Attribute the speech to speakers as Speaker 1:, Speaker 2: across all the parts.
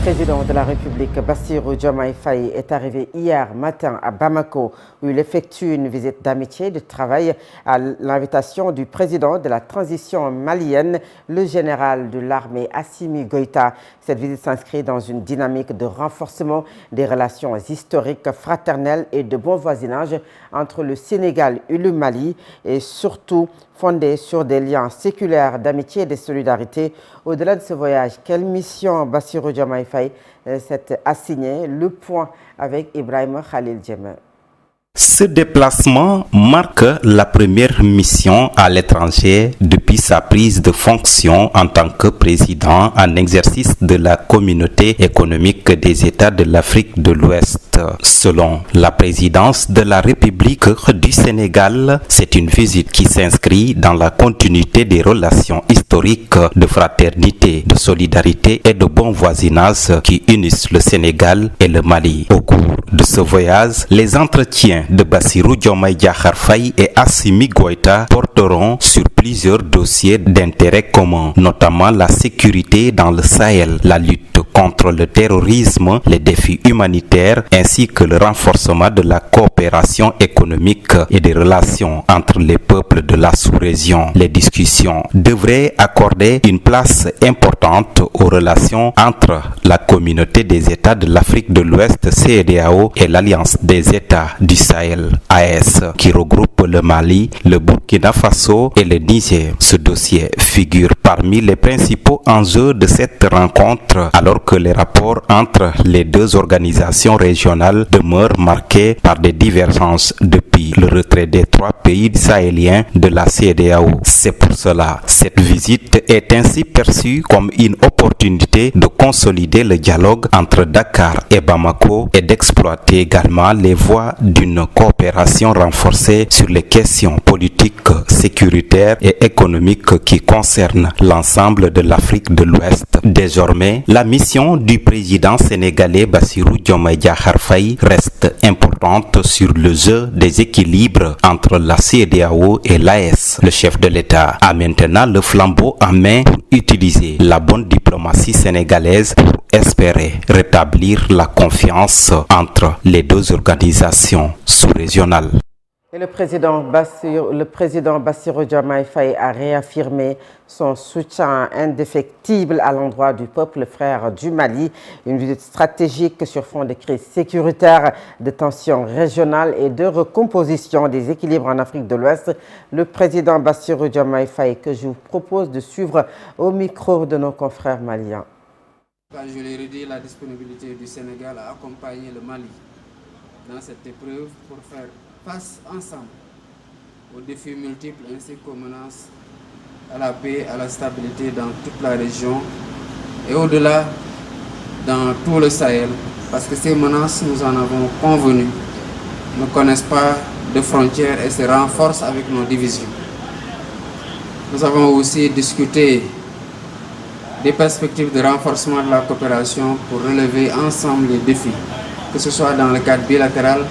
Speaker 1: président de la République, Bassirou Diomaye Faye, est arrivé hier matin à Bamako, où il effectue une visite d'amitié et de travail à l'invitation du président de la transition malienne, le général de l'armée Assimi Goïta. Cette visite s'inscrit dans une dynamique de renforcement des relations historiques, fraternelles et de bon voisinage entre le Sénégal et le Mali, et surtout fondée sur des liens séculaires d'amitié et de solidarité. Au-delà de ce voyage, quelle mission Bassirou Diomaye Faye s'est assigné? Le point avec Ibrahim Khalil Djemé.
Speaker 2: Ce déplacement marque la première mission à l'étranger depuis sa prise de fonction en tant que président en exercice de la Communauté économique des États de l'Afrique de l'Ouest. Selon la présidence de la République du Sénégal, c'est une visite qui s'inscrit dans la continuité des relations historiques de fraternité, de solidarité et de bon voisinage qui unissent le Sénégal et le Mali. Au cours de ce voyage, les entretiens de Bassirou Diomaye Diakhar Faye et Assimi Goïta porteront sur plusieurs dossiers d'intérêt commun, notamment la sécurité dans le Sahel, la lutte contre le terrorisme, les défis humanitaires ainsi que le renforcement de la coopération économique et des relations entre les peuples de la sous-région. Les discussions devraient accorder une place importante aux relations entre la Communauté des États de l'Afrique de l'Ouest, CEDEAO, et l'Alliance des États du Sahel, AES, qui regroupe le Mali, le Burkina Faso et le Niger. Ce dossier figure parmi les principaux enjeux de cette rencontre, alors que les rapports entre les deux organisations régionales demeurent marqués par des divergences depuis le retrait des trois pays sahéliens de la CEDEAO. C'est pour cela cette visite est ainsi perçue comme une opportunité de consolider le dialogue entre Dakar et Bamako et d'exploiter également les voies d'une coopération renforcée sur les questions politiques, sécuritaires et économiques qui concernent l'ensemble de l'Afrique de l'Ouest. Désormais, la mission du président sénégalais Bassirou Diomaye Diakhar Faye reste importante sur le jeu des équilibres entre la CEDEAO et l'AES. Le chef de l'État a maintenant le flambeau en main pour utiliser la bonne diplomatie sénégalaise pour espérer rétablir la confiance entre les deux organisations sous-régionales.
Speaker 1: Et le président Bassirou Diomaye Faye a réaffirmé son soutien indéfectible à l'endroit du peuple frère du Mali. Une visite stratégique sur fond de crise sécuritaire, de tensions régionales et de recomposition des équilibres en Afrique de l'Ouest. Le président Bassirou Diomaye Faye, que je vous propose de suivre au micro de nos confrères maliens.
Speaker 3: Je l'ai redit, la disponibilité du Sénégal à accompagner le Mali dans cette épreuve pour faire face ensemble aux défis multiples ainsi qu'aux menaces à la paix, à la stabilité dans toute la région et au-delà dans tout le Sahel, parce que ces menaces, nous en avons convenu, ne connaissent pas de frontières et se renforcent avec nos divisions. Nous avons aussi discuté des perspectives de renforcement de la coopération pour relever ensemble les défis, que ce soit dans le cadre bilatéral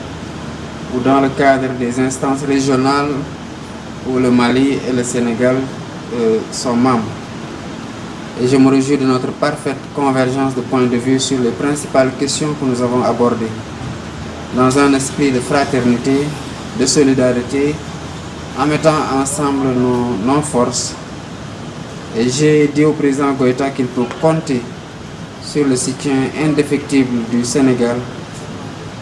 Speaker 3: ou dans le cadre des instances régionales où le Mali et le Sénégal sont membres. Et je me réjouis de notre parfaite convergence de points de vue sur les principales questions que nous avons abordées, dans un esprit de fraternité, de solidarité, en mettant ensemble nos forces. Et j'ai dit au président Goïta qu'il peut compter sur le soutien indéfectible du Sénégal.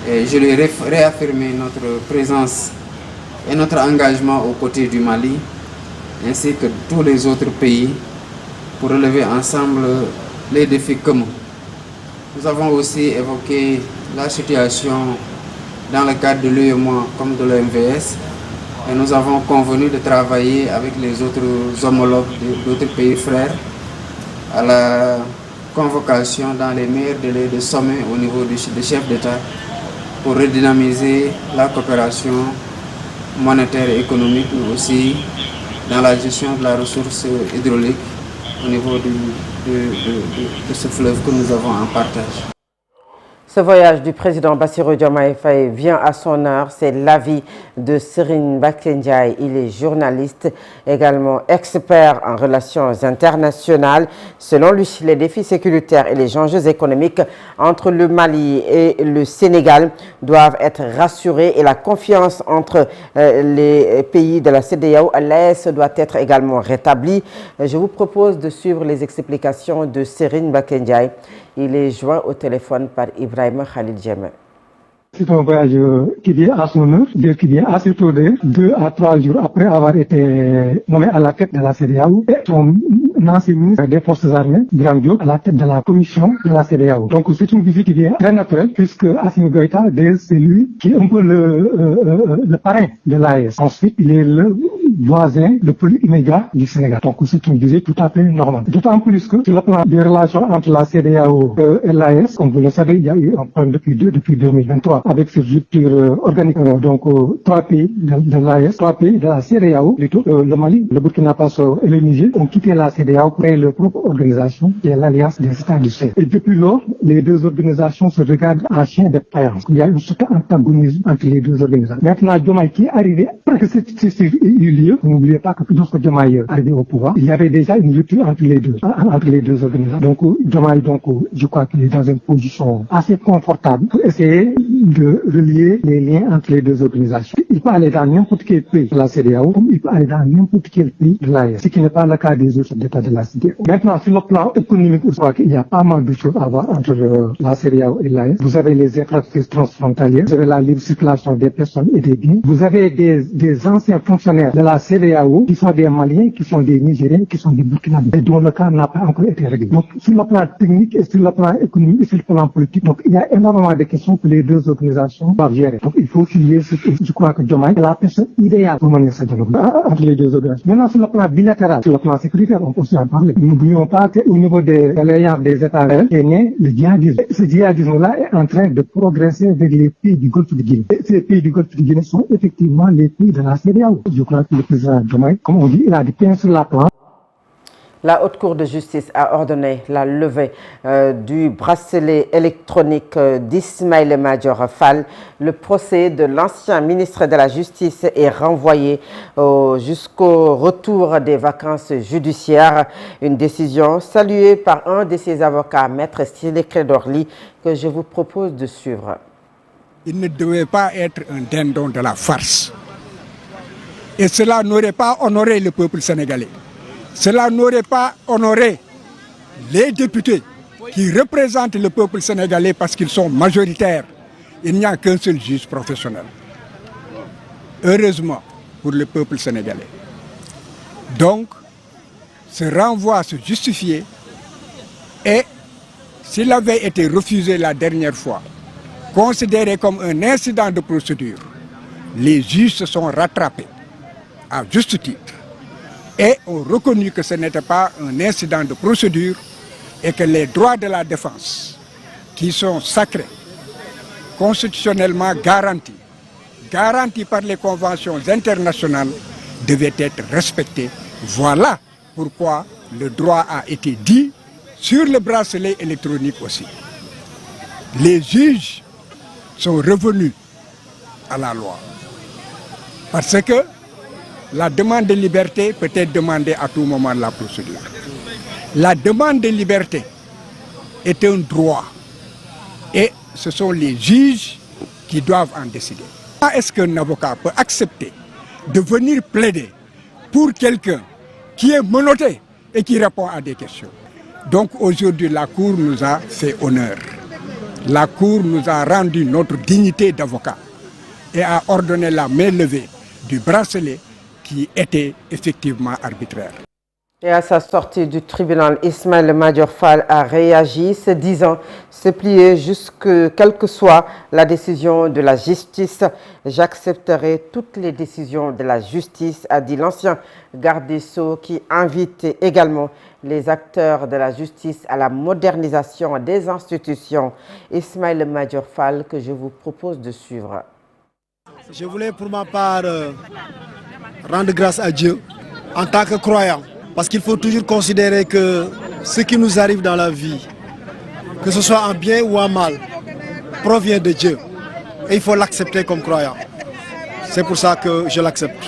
Speaker 3: Et je lui ai réaffirmé notre présence et notre engagement aux côtés du Mali, ainsi que tous les autres pays, pour relever ensemble les défis communs. Nous avons aussi évoqué la situation dans le cadre de l'UEMOA comme de l'OMVS, et nous avons convenu de travailler avec les autres homologues d'autres pays frères à la convocation dans les meilleurs délais de sommet au niveau des chefs d'État pour redynamiser la coopération monétaire et économique, mais aussi dans la gestion de la ressource hydraulique au niveau de ce fleuve que nous avons en partage.
Speaker 1: Ce voyage du président Bassirou Diomaye Faye vient à son heure. C'est l'avis de Serigne Mbacké Ndiaye. Il est journaliste, également expert en relations internationales. Selon lui, les défis sécuritaires et les enjeux économiques entre le Mali et le Sénégal doivent être rassurés et la confiance entre les pays de la CEDEAO à l'AES doit être également rétablie. Je vous propose de suivre les explications de Serigne Mbacké Ndiaye. Il est joint au téléphone par Ibrahima Khalil Djemé.
Speaker 4: C'est un voyage qui vient à son heure, qui vient assez tôt, 2 à 3 jours après avoir été nommé à la tête de la CEDEAO, et son ancien ministre des Forces armées, Birame Diop, à la tête de la commission de la CEDEAO. Donc c'est une visite qui vient très naturelle, puisque Assimi Goïta, c'est lui qui est un peu le parrain de l'AES. Ensuite, il est le voisin le plus immédiat du Sénégal. Donc c'est une visite tout à fait normale. D'autant plus que sur le plan des relations entre la CEDEAO et l'AES, comme vous le savez, il y a eu un problème depuis 2023 avec cette rupture organique. Donc 3 pays de l'AES, 3 pays de la CEDEAO, plutôt le Mali, le Burkina Faso et le Niger ont quitté la CEDEAO pour créer leur propre organisation qui est l'Alliance des États du Sahel. Et depuis lors, les deux organisations se regardent en chien de faïence. Il y a un certain antagonisme entre les deux organisations. Maintenant, Diomaye qui est arrivé, après que c'est eu lieu, n'oubliez pas que lorsque Diomaye est arrivé au pouvoir, il y avait déjà une rupture entre les deux organisations. Donc Diomaye, je crois qu'il est dans une position assez confortable pour essayer de relier les liens entre les deux organisations. Il peut aller dans n'importe quel pays de la CEDEAO, comme il peut aller dans n'importe quel pays de l'AES, ce qui n'est pas le cas des autres États de la CEDEAO. Maintenant, sur le plan économique, je crois qu'il y a pas mal de choses à voir entre la CEDEAO et l'AES. Vous avez les infrastructures transfrontalières, vous avez la libre circulation des personnes et des biens, vous avez des anciens fonctionnaires de la CEDEAO qui sont des Maliens, qui sont des Nigériens, qui sont des Burkinabés, et dont le cas n'a pas encore été réglé. Donc, sur le plan technique et sur le plan économique et sur le plan politique, donc il y a énormément de questions que les deux organisations doivent gérer. Donc, il faut qu'il y ait, je crois que Diomaye est la personne idéale pour mener ce dialogue entre les deux organisations. Maintenant, sur le plan bilatéral, sur le plan sécuritaire, on peut aussi en parler. N'oublions pas qu'au niveau de l'alliance des États est né le djihadisme. Ce djihadisme-là est en train de progresser vers les pays du Golfe de Guinée. Et ces pays du Golfe de Guinée sont effectivement les pays de la CEDEAO. Je crois que le président Diomaye, comme on dit, il a du pain sur la planche.
Speaker 1: La Haute Cour de justice a ordonné la levée du bracelet électronique d'Ismaïla Madior Fall. Le procès de l'ancien ministre de la Justice est renvoyé jusqu'au retour des vacances judiciaires. Une décision saluée par un de ses avocats, Maître Ciré Clédor Ly, que je vous propose de suivre.
Speaker 5: Il ne devait pas être un dindon de la farce. Et cela n'aurait pas honoré le peuple sénégalais. Cela n'aurait pas honoré les députés qui représentent le peuple sénégalais parce qu'ils sont majoritaires. Il n'y a qu'un seul juge professionnel. Heureusement pour le peuple sénégalais. Donc, ce renvoi se justifiait et s'il avait été refusé la dernière fois, considéré comme un incident de procédure, les juges se sont rattrapés à juste titre et ont reconnu que ce n'était pas un incident de procédure et que les droits de la défense, qui sont sacrés, constitutionnellement garantis par les conventions internationales, devaient être respectés. Voilà pourquoi le droit a été dit sur le bracelet électronique aussi. Les juges sont revenus à la loi parce que la demande de liberté peut être demandée à tout moment de la procédure. La demande de liberté est un droit et ce sont les juges qui doivent en décider. Est-ce qu'un avocat peut accepter de venir plaider pour quelqu'un qui est menotté et qui répond à des questions? Donc aujourd'hui, la Cour nous a fait honneur. La Cour nous a rendu notre dignité d'avocat et a ordonné la main levée du bracelet qui était effectivement arbitraire.
Speaker 1: Et à sa sortie du tribunal, Ismaïla Madior Fall a réagi, se disant se plier quelle que soit la décision de la justice. J'accepterai toutes les décisions de la justice, a dit l'ancien garde des Sceaux, qui invite également les acteurs de la justice à la modernisation des institutions. Ismaïla Madior Fall, que je vous propose de suivre.
Speaker 6: Je voulais pour ma part rendre grâce à Dieu en tant que croyant. Parce qu'il faut toujours considérer que ce qui nous arrive dans la vie, que ce soit en bien ou en mal, provient de Dieu. Et il faut l'accepter comme croyant. C'est pour ça que je l'accepte.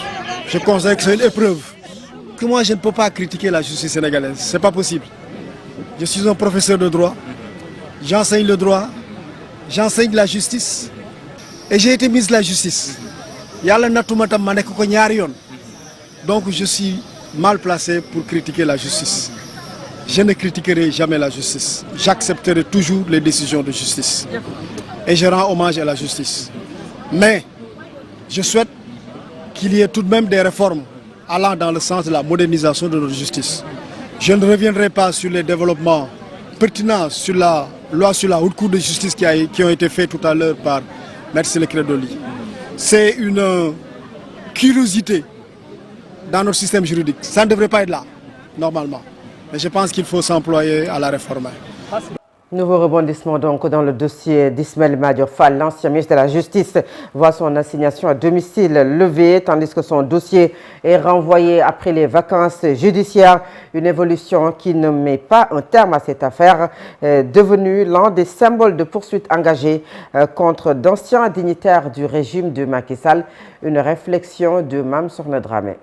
Speaker 6: Je considère que c'est une épreuve. Que moi, je ne peux pas critiquer la justice sénégalaise. Ce n'est pas possible. Je suis un professeur de droit. J'enseigne le droit. J'enseigne la justice. Et j'ai été ministre de la justice. Donc je suis mal placé pour critiquer la justice. Je ne critiquerai jamais la justice. J'accepterai toujours les décisions de justice. Et je rends hommage à la justice. Mais je souhaite qu'il y ait tout de même des réformes allant dans le sens de la modernisation de notre justice. Je ne reviendrai pas sur les développements pertinents sur la loi sur la haute cour de justice qui ont été faits tout à l'heure par Maître Lekredoli. C'est une curiosité dans notre système juridique. Ça ne devrait pas être là, normalement. Mais je pense qu'il faut s'employer à la réformer.
Speaker 1: Nouveau rebondissement donc dans le dossier d'Ismaël Madior Fall. L'ancien ministre de la Justice voit son assignation à domicile levée tandis que son dossier est renvoyé après les vacances judiciaires. Une évolution qui ne met pas un terme à cette affaire, devenue l'un des symboles de poursuites engagées contre d'anciens dignitaires du régime de Macky Sall. Une réflexion de Mame Sokhna Dramé.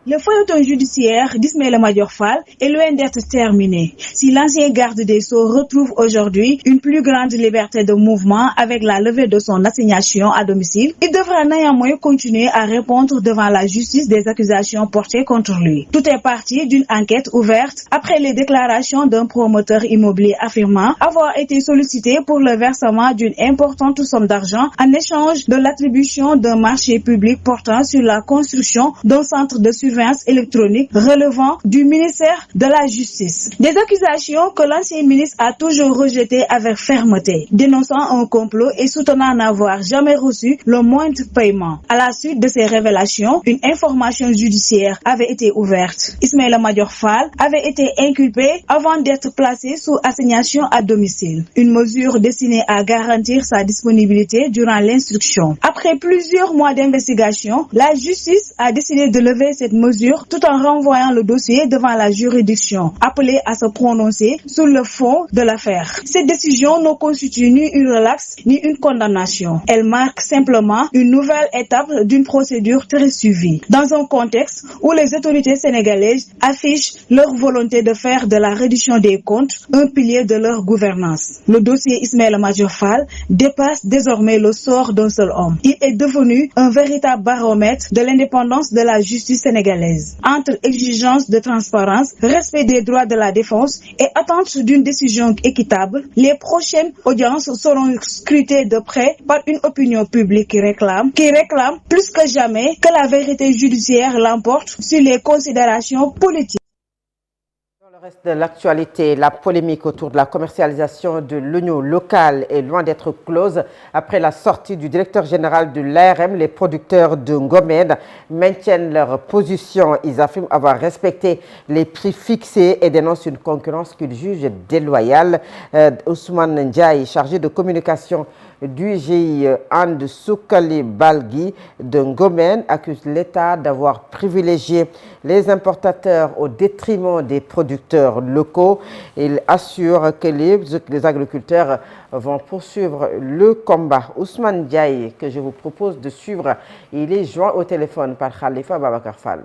Speaker 7: Le feuilleton judiciaire d'Ismaël Madior Fall est loin d'être terminé. Si l'ancien garde des Sceaux retrouve aujourd'hui une plus grande liberté de mouvement avec la levée de son assignation à domicile, il devra néanmoins continuer à répondre devant la justice des accusations portées contre lui. Tout est parti d'une enquête ouverte après les déclarations d'un promoteur immobilier affirmant avoir été sollicité pour le versement d'une importante somme d'argent en échange de l'attribution d'un marché public portant sur la construction d'un centre de surveillance électronique relevant du ministère de la Justice. Des accusations que l'ancien ministre a toujours rejetées avec fermeté, dénonçant un complot et soutenant n'avoir jamais reçu le moindre paiement. À la suite de ces révélations, une information judiciaire avait été ouverte. Ismaël Madior Fall avait été inculpé avant d'être placé sous assignation à domicile, une mesure destinée à garantir sa disponibilité durant l'instruction. Après plusieurs mois d'investigation, la justice a décidé de lever cette mesure tout en renvoyant le dossier devant la juridiction, appelée à se prononcer sur le fond de l'affaire. Cette décision ne constitue ni une relaxe ni une condamnation. Elle marque simplement une nouvelle étape d'une procédure très suivie, dans un contexte où les autorités sénégalaises affichent leur volonté de faire de la reddition des comptes un pilier de leur gouvernance. Le dossier Ismaël Madior Fall dépasse désormais le sort d'un seul homme. Il est devenu un véritable baromètre de l'indépendance de la justice sénégalaise. Entre exigence de transparence, respect des droits de la défense et attente d'une décision équitable, les prochaines audiences seront scrutées de près par une opinion publique qui réclame plus que jamais que la vérité judiciaire l'emporte sur les considérations politiques.
Speaker 1: Le reste de l'actualité, la polémique autour de la commercialisation de l'oignon local est loin d'être close. Après la sortie du directeur général de l'ARM, les producteurs de Ngomène maintiennent leur position. Ils affirment avoir respecté les prix fixés et dénoncent une concurrence qu'ils jugent déloyale. Ousmane Ndiaye, chargé de communication du GIE And Soukali Balgui de Ngomène, accuse l'État d'avoir privilégié les importateurs au détriment des producteurs locaux. Il assure que les agriculteurs vont poursuivre le combat. Ousmane Diaye, que je vous propose de suivre, il est joint au téléphone par Khalifa Babacar Fall.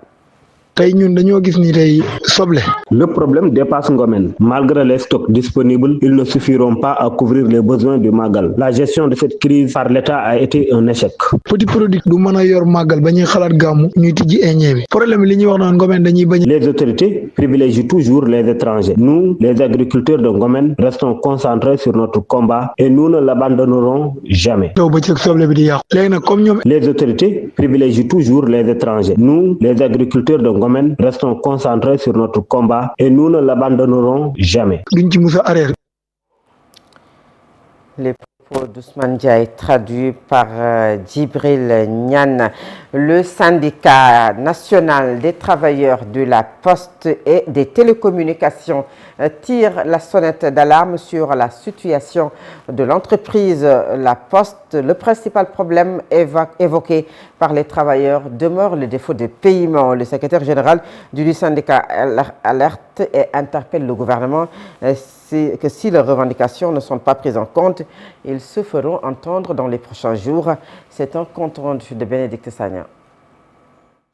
Speaker 8: Le problème dépasse Ngomène. Malgré les stocks disponibles, ils ne suffiront pas à couvrir les besoins du Magal. La gestion de cette crise par l'État a été un échec. Les autorités privilégient toujours les étrangers. Nous, les agriculteurs de Ngomène, restons concentrés sur notre combat et nous ne l'abandonnerons jamais. Les autorités privilégient toujours les étrangers. Nous, les agriculteurs de Ngomène, restons concentrés sur notre combat et nous ne l'abandonnerons jamais.
Speaker 1: Les propos d'Ousmane Diaye traduits par Djibril Niane. Le syndicat national des travailleurs de la Poste et des télécommunications tire la sonnette d'alarme sur la situation de l'entreprise La Poste. Le principal problème évoqué par les travailleurs demeure le défaut de paiement. Le secrétaire général du syndicat alerte et interpelle le gouvernement que si leurs revendications ne sont pas prises en compte, il Ils se feront entendre dans les prochains jours. C'est un compte rendu de Bénédicte Sagna.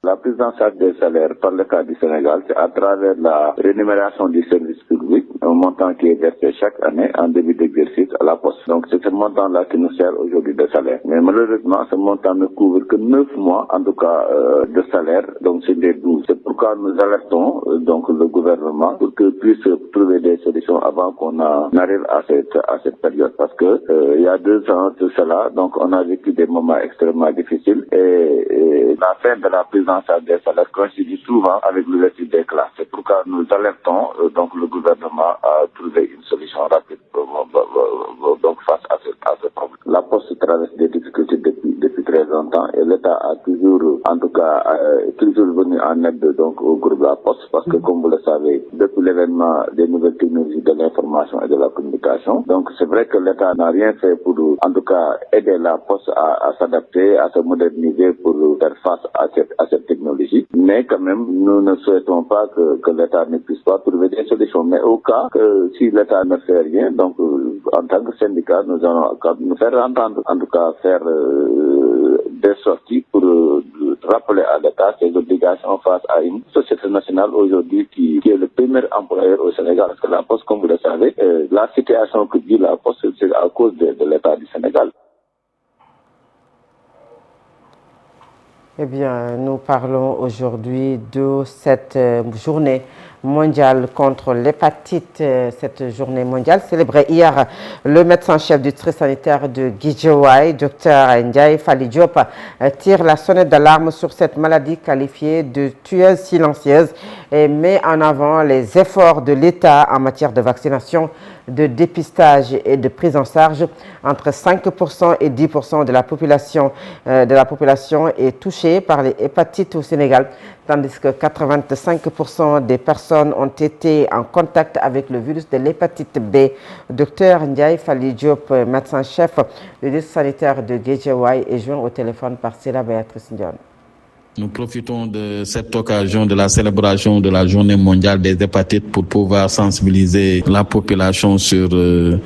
Speaker 9: La prise en charge des salaires par l'État du Sénégal, c'est à travers la rémunération du service public, un montant qui est versé chaque année en début d'exercice à la Poste. Donc c'est ce montant-là qui nous sert aujourd'hui de salaire. Mais malheureusement, ce montant ne couvre que 9 mois, en tout cas, de salaire, donc c'est des 12. C'est pourquoi nous alertons donc le gouvernement pour qu'il puisse trouver des solutions avant qu'on arrive à cette période. Parce que il y a 2 ans de cela, donc on a vécu des moments extrêmement difficiles et la fin de la prise en charge des salaires coïncide souvent avec l'ouverture des classes. C'est pourquoi nous alertons donc le gouvernement à trouver une solution rapide donc face à ce problème. La Poste traverse des difficultés depuis très longtemps et l'État a toujours, en tout cas, toujours venu en aide donc au groupe de la Poste parce que comme vous le savez, depuis l'événement des nouvelles technologies de l'information et de la communication, donc c'est vrai que l'État n'a rien fait pour, en tout cas, aider la Poste à s'adapter, à se moderniser pour faire face à cette technologie. Mais quand même, nous ne souhaitons pas que l'État ne puisse pas trouver des solutions. Mais au cas que si l'État ne fait rien, donc en tant que syndicat, nous allons nous faire entendre, en tout cas faire des sorties pour rappeler à l'État ses obligations face à une société nationale aujourd'hui qui est le premier employeur au Sénégal. Parce que la Poste, comme vous le savez, la situation que dit la Poste, c'est à cause de l'État du Sénégal.
Speaker 1: Eh bien, nous parlons aujourd'hui de cette journée mondiale contre l'hépatite. Cette journée mondiale célébrée hier, le médecin-chef du district sanitaire de Guédiawaye, Dr Ndiaye Fally Diop, tire la sonnette d'alarme sur cette maladie qualifiée de tueuse silencieuse et met en avant les efforts de l'État en matière de vaccination, de dépistage et de prise en charge. Entre 5% et 10% de la population est touchée par les hépatites au Sénégal, tandis que 85% des personnes ont été en contact avec le virus de l'hépatite B. Dr Ndiaye Fally Diop, médecin-chef du district sanitaire de Guédiawaye, est joint au téléphone par Sila Béatrice Ndione.
Speaker 10: Nous profitons de cette occasion de la célébration de la journée mondiale des hépatites pour pouvoir sensibiliser la population sur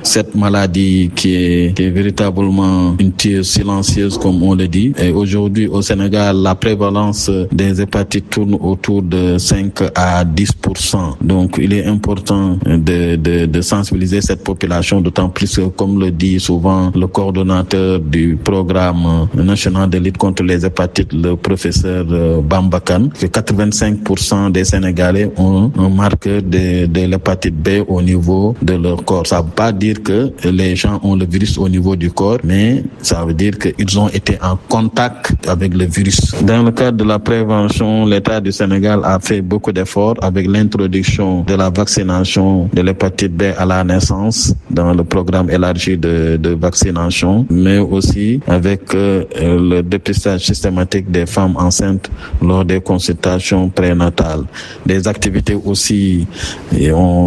Speaker 10: cette maladie qui est véritablement une tueuse silencieuse, comme on le dit. Et aujourd'hui, au Sénégal, la prévalence des hépatites tourne autour de 5 à 10%. Donc, il est important de sensibiliser cette population, d'autant plus que, comme le dit souvent le coordonnateur du programme national de lutte contre les hépatites, le professeur Bambakan, que 85% des Sénégalais ont un marqueur de l'hépatite B au niveau de leur corps. Ça ne veut pas dire que les gens ont le virus au niveau du corps, mais ça veut dire qu'ils ont été en contact avec le virus. Dans le cadre de la prévention, l'État du Sénégal a fait beaucoup d'efforts avec l'introduction de la vaccination de l'hépatite B à la naissance dans le programme élargi de vaccination, mais aussi avec le dépistage systématique des femmes enceintes lors des consultations prénatales. Des activités aussi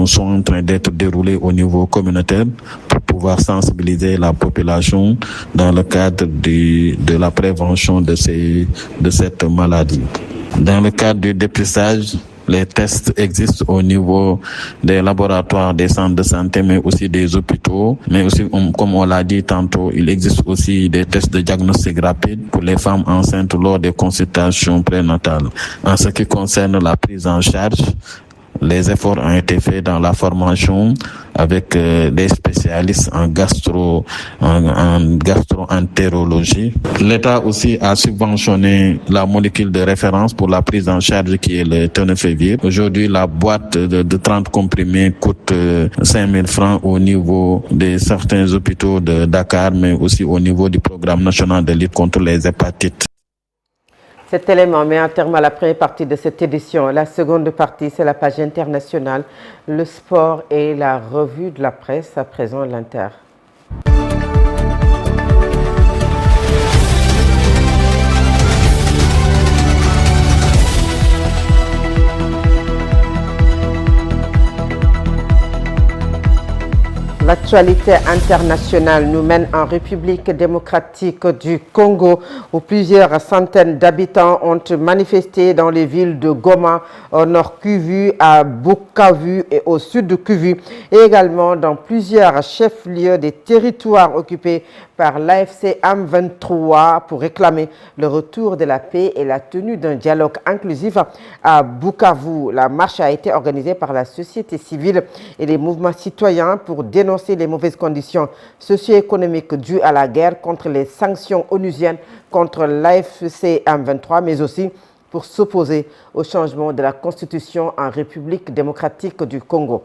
Speaker 10: sont en train d'être déroulées au niveau communautaire pour pouvoir sensibiliser la population dans le cadre de la prévention de cette maladie. Dans le cadre du dépistage, les tests existent au niveau des laboratoires, des centres de santé, mais aussi des hôpitaux. Mais aussi, comme on l'a dit tantôt, il existe aussi des tests de diagnostic rapide pour les femmes enceintes lors des consultations prénatales. En ce qui concerne la prise en charge, les efforts ont été faits dans la formation avec des spécialistes en gastro-entérologie. L'État aussi a subventionné la molécule de référence pour la prise en charge qui est le tenofovir. Aujourd'hui, la boîte de 30 comprimés coûte 5 000 francs au niveau de certains hôpitaux de Dakar, mais aussi au niveau du programme national de lutte contre les hépatites.
Speaker 1: Cet élément met un terme à la première partie de cette édition. La seconde partie, c'est la page internationale, le sport et la revue de la presse. À présent, l'Inter. L'actualité internationale nous mène en République démocratique du Congo où plusieurs centaines d'habitants ont manifesté dans les villes de Goma, au nord Kivu, à Bukavu et au sud de Kivu, et également dans plusieurs chefs-lieux des territoires occupés par l'AFC M23 pour réclamer le retour de la paix et la tenue d'un dialogue inclusif à Bukavu. La marche a été organisée par la société civile et les mouvements citoyens pour dénoncer les mauvaises conditions socio-économiques dues à la guerre, contre les sanctions onusiennes contre l'AFC M23, mais aussi pour s'opposer au changement de la constitution en République démocratique du Congo.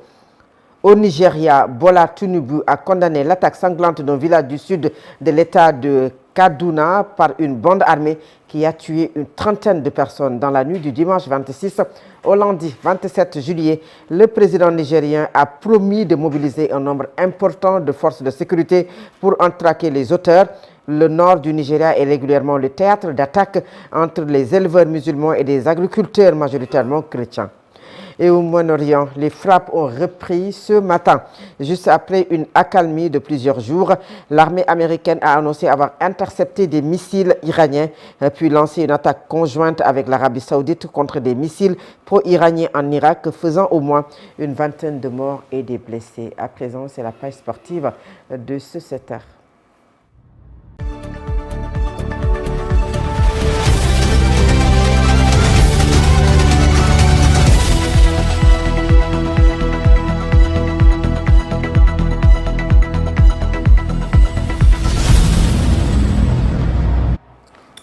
Speaker 1: Au Nigeria, Bola Tinubu a condamné l'attaque sanglante d'un village du sud de l'état de Kaduna par une bande armée qui a tué une trentaine de personnes dans la nuit du dimanche 26 au lundi 27 juillet. Le président nigérien a promis de mobiliser un nombre important de forces de sécurité pour en traquer les auteurs. Le nord du Nigeria est régulièrement le théâtre d'attaques entre les éleveurs musulmans et des agriculteurs majoritairement chrétiens. Et au Moyen-Orient, les frappes ont repris ce matin. Juste après une accalmie de plusieurs jours, l'armée américaine a annoncé avoir intercepté des missiles iraniens, puis lancé une attaque conjointe avec l'Arabie Saoudite contre des missiles pro-iraniens en Irak, faisant au moins une vingtaine de morts et des blessés. À présent, c'est la page sportive de ce 7h.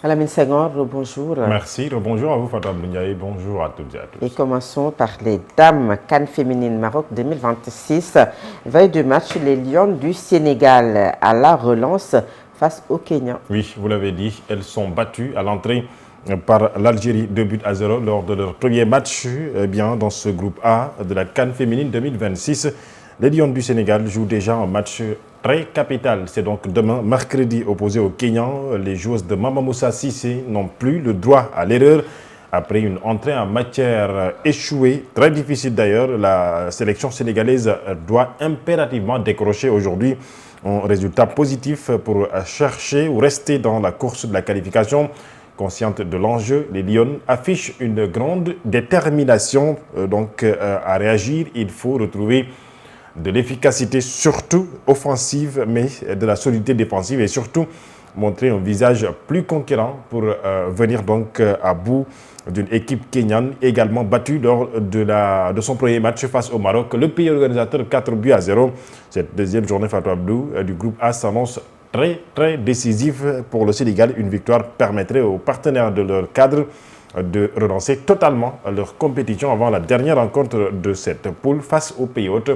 Speaker 1: Alamine Senghor, bonjour.
Speaker 11: Merci, bonjour à vous Fatou Abdoulaye, bonjour à toutes et à tous.
Speaker 1: Et commençons par les dames CAN féminine Maroc 2026. Veille de match, les Lions du Sénégal à la relance face au Kenya.
Speaker 11: Oui, vous l'avez dit, elles sont battues à l'entrée par l'Algérie 2-0 lors de leur premier match dans ce groupe A de la CAN féminine 2026. Les Lions du Sénégal jouent déjà un match très capital. C'est donc demain, mercredi, opposé aux Kenyans. Les joueuses de Mama Moussa Cissé n'ont plus le droit à l'erreur. Après une entrée en matière échouée, très difficile d'ailleurs, la sélection sénégalaise doit impérativement décrocher aujourd'hui un résultat positif pour chercher ou rester dans la course de la qualification. Consciente de l'enjeu, les Lions affichent une grande détermination à réagir. Il faut retrouver de l'efficacité, surtout offensive, mais de la solidité défensive et surtout montrer un visage plus conquérant pour venir donc à bout d'une équipe kenyane également battue lors de son premier match face au Maroc. Le pays organisateur 4-0. Cette deuxième journée Fatou Abdou du groupe A s'annonce très décisive pour le Sénégal. Une victoire permettrait aux partenaires de leur cadre de relancer totalement leur compétition avant la dernière rencontre de cette poule face aux pays hôtes.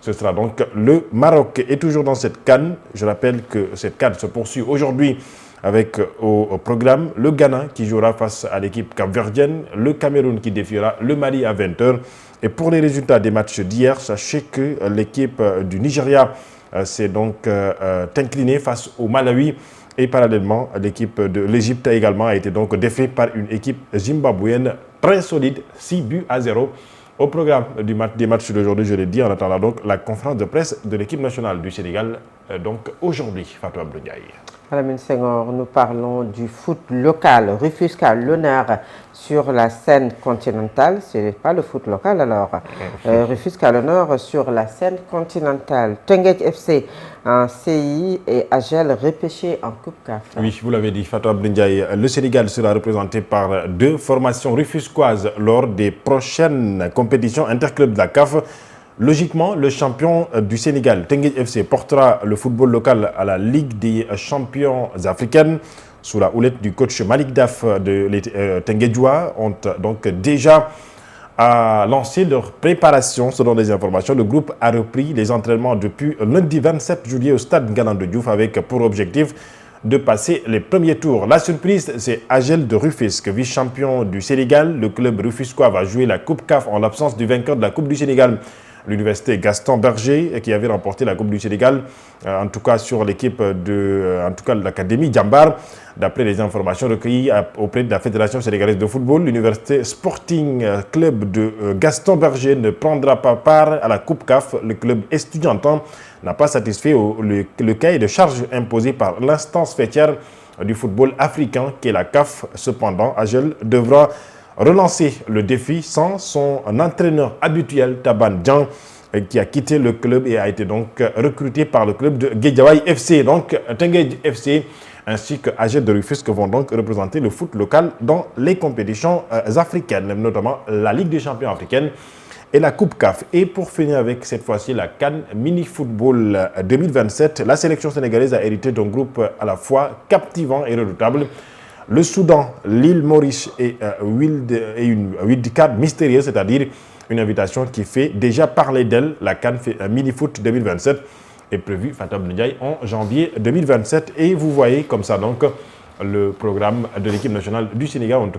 Speaker 11: Ce sera donc le Maroc. Et toujours dans cette CAN, je rappelle que cette CAN se poursuit aujourd'hui avec au programme le Ghana qui jouera face à l'équipe capverdienne, le Cameroun qui défiera le Mali à 20h. Et pour les résultats des matchs d'hier, sachez que l'équipe du Nigeria s'est donc inclinée face au Malawi. Et parallèlement, l'équipe de l'Égypte également a été donc défaite par une équipe zimbabwéenne très solide, 6-0. Au programme des matchs d'aujourd'hui, je l'ai dit, en attendant donc la conférence de presse de l'équipe nationale du Sénégal, donc aujourd'hui, Fatou Abdoulaye.
Speaker 1: Alamine Senghor, nous parlons du foot local. Rufisque a l'honneur sur la scène continentale. Ce n'est pas le foot local alors. Rufisque a l'honneur sur la scène continentale. Teungueth FC en CI et Agel repêché en Coupe CAF.
Speaker 11: Oui, vous l'avez dit, Fatou Abdoulaye. Le Sénégal sera représenté par deux formations rufisquoises lors des prochaines compétitions interclubs de la CAF. Logiquement, le champion du Sénégal, Teungueth FC, portera le football local à la Ligue des champions africaines sous la houlette du coach Malik Daf les Teunguethois ont donc déjà lancé leur préparation. Selon les informations, le groupe a repris les entraînements depuis lundi 27 juillet au stade Ngalandou Diouf avec pour objectif de passer les premiers tours. La surprise, c'est Agel de Rufisque, vice-champion du Sénégal. Le club rufisquois va jouer la Coupe CAF en l'absence du vainqueur de la Coupe du Sénégal l'université Gaston Berger qui avait remporté la Coupe du Sénégal, en tout cas sur l'équipe de l'Académie Djambar. D'après les informations recueillies auprès de la Fédération sénégalaise de football, l'université Sporting Club de Gaston Berger ne prendra pas part à la Coupe CAF. Le club estudiantin n'a pas satisfait le cahier de charge imposé par l'instance faîtière du football africain qui est la CAF. Cependant, Agel devra relancer le défi sans son entraîneur habituel, Taban Djan, qui a quitté le club et a été donc recruté par le club de Guédiawaye FC. Donc, Teungueth FC ainsi que AGEL de Rufisque vont donc représenter le foot local dans les compétitions africaines, notamment la Ligue des champions africaine et la Coupe CAF. Et pour finir avec cette fois-ci la CAN Mini Football 2027, la sélection sénégalaise a hérité d'un groupe à la fois captivant et redoutable. Le Soudan, l'île Maurice et une wildcard mystérieuse, c'est-à-dire une invitation qui fait déjà parler d'elle. La CAN Mini Foot 2027 est prévue, Fatab Ndiaye, en janvier 2027. Et vous voyez comme ça donc le programme de l'équipe nationale du Sénégal, en tout cas.